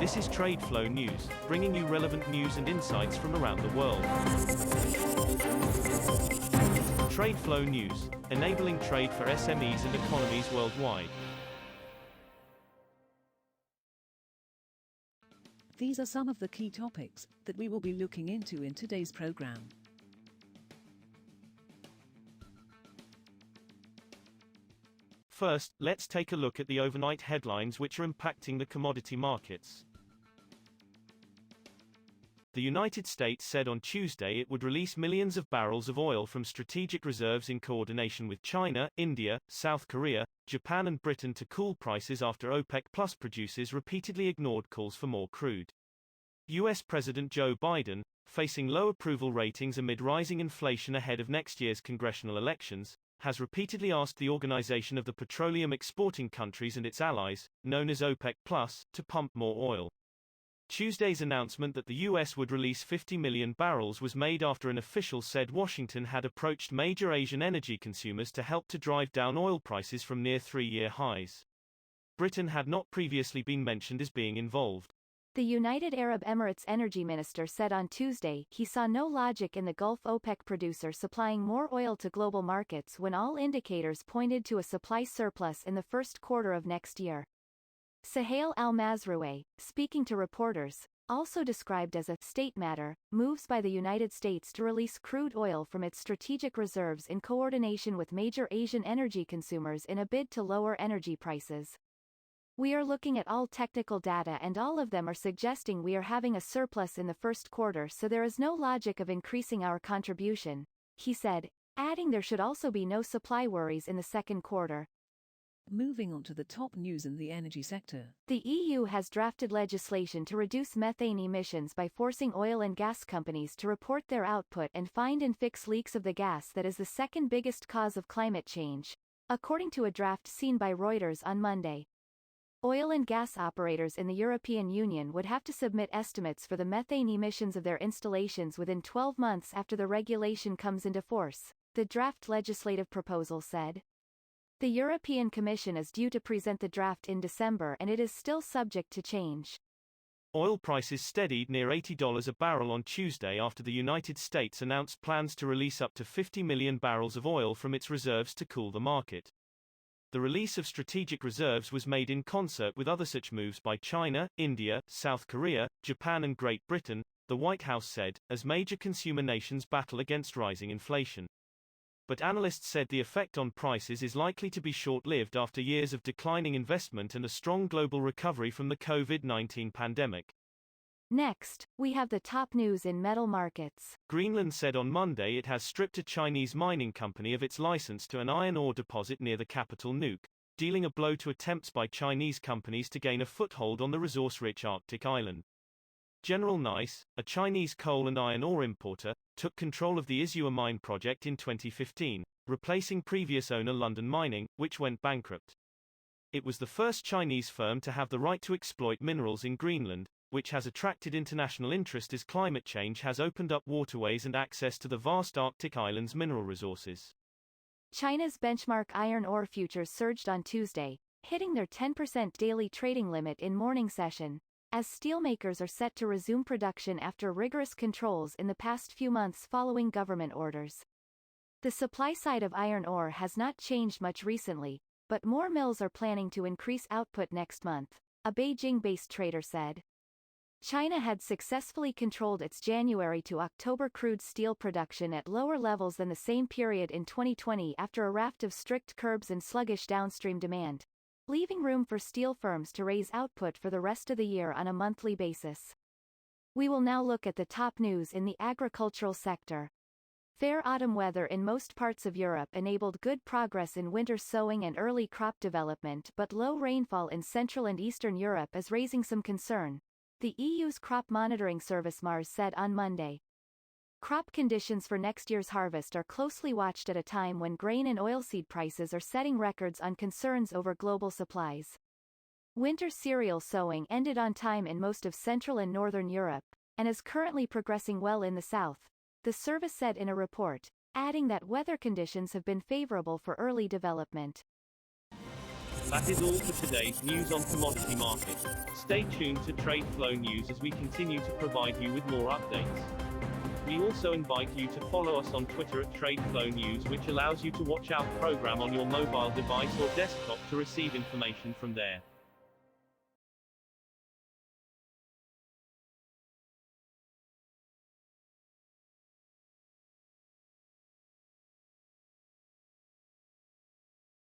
This is TradeFlow News, bringing you relevant news and insights from around the world. TradeFlow News, enabling trade for SMEs and economies worldwide. These are some of the key topics that we will be looking into in today's program. First, let's take a look at the overnight headlines which are impacting the commodity markets. The United States said on Tuesday it would release millions of barrels of oil from strategic reserves in coordination with China, India, South Korea, Japan and Britain to cool prices after OPEC Plus producers repeatedly ignored calls for more crude. U.S. President Joe Biden, facing low approval ratings amid rising inflation ahead of next year's congressional elections, has repeatedly asked the Organization of the Petroleum Exporting Countries and its allies, known as OPEC Plus, to pump more oil. Tuesday's announcement that the U.S. would release 50 million barrels was made after an official said Washington had approached major Asian energy consumers to help to drive down oil prices from near three-year highs. Britain had not previously been mentioned as being involved. The United Arab Emirates energy minister said on Tuesday he saw no logic in the Gulf OPEC producer supplying more oil to global markets when all indicators pointed to a supply surplus in the first quarter of next year. Suhail al-Mazrouei, speaking to reporters, also described as a state matter, moves by the United States to release crude oil from its strategic reserves in coordination with major Asian energy consumers in a bid to lower energy prices. We are looking at all technical data and all of them are suggesting we are having a surplus in the first quarter, so there is no logic of increasing our contribution, he said, adding there should also be no supply worries in the second quarter. Moving on to the top news in the energy sector. The EU has drafted legislation to reduce methane emissions by forcing oil and gas companies to report their output and find and fix leaks of the gas that is the second biggest cause of climate change, according to a draft seen by Reuters on Monday. Oil and gas operators in the European Union would have to submit estimates for the methane emissions of their installations within 12 months after the regulation comes into force, the draft legislative proposal said. The European Commission is due to present the draft in December and it is still subject to change. Oil prices steadied near $80 a barrel on Tuesday after the United States announced plans to release up to 50 million barrels of oil from its reserves to cool the market. The release of strategic reserves was made in concert with other such moves by China, India, South Korea, Japan and Great Britain, the White House said, as major consumer nations battle against rising inflation. But analysts said the effect on prices is likely to be short-lived after years of declining investment and a strong global recovery from the COVID-19 pandemic. Next, we have the top news in metal markets. Greenland said on Monday it has stripped a Chinese mining company of its license to an iron ore deposit near the capital Nuuk, dealing a blow to attempts by Chinese companies to gain a foothold on the resource-rich Arctic island. General Nice, a Chinese coal and iron ore importer, took control of the Isua mine project in 2015, replacing previous owner London Mining, which went bankrupt. It was the first Chinese firm to have the right to exploit minerals in Greenland, which has attracted international interest as climate change has opened up waterways and access to the vast Arctic island's mineral resources. China's benchmark iron ore futures surged on Tuesday, hitting their 10% daily trading limit in morning session, as steelmakers are set to resume production after rigorous controls in the past few months following government orders. The supply side of iron ore has not changed much recently, but more mills are planning to increase output next month, a Beijing-based trader said. China had successfully controlled its January to October crude steel production at lower levels than the same period in 2020 after a raft of strict curbs and sluggish downstream demand, leaving room for steel firms to raise output for the rest of the year on a monthly basis. We will now look at the top news in the agricultural sector. Fair autumn weather in most parts of Europe enabled good progress in winter sowing and early crop development, but low rainfall in Central and Eastern Europe is raising some concern, the EU's crop monitoring service Mars said on Monday. Crop conditions for next year's harvest are closely watched at a time when grain and oilseed prices are setting records on concerns over global supplies. Winter cereal sowing ended on time in most of Central and Northern Europe, and is currently progressing well in the south, the service said in a report, adding that weather conditions have been favorable for early development. That is all for today's news on commodity markets. Stay tuned to TradeFlow News as we continue to provide you with more updates. We also invite you to follow us on Twitter at TradeFlow News, which allows you to watch our program on your mobile device or desktop to receive information from there.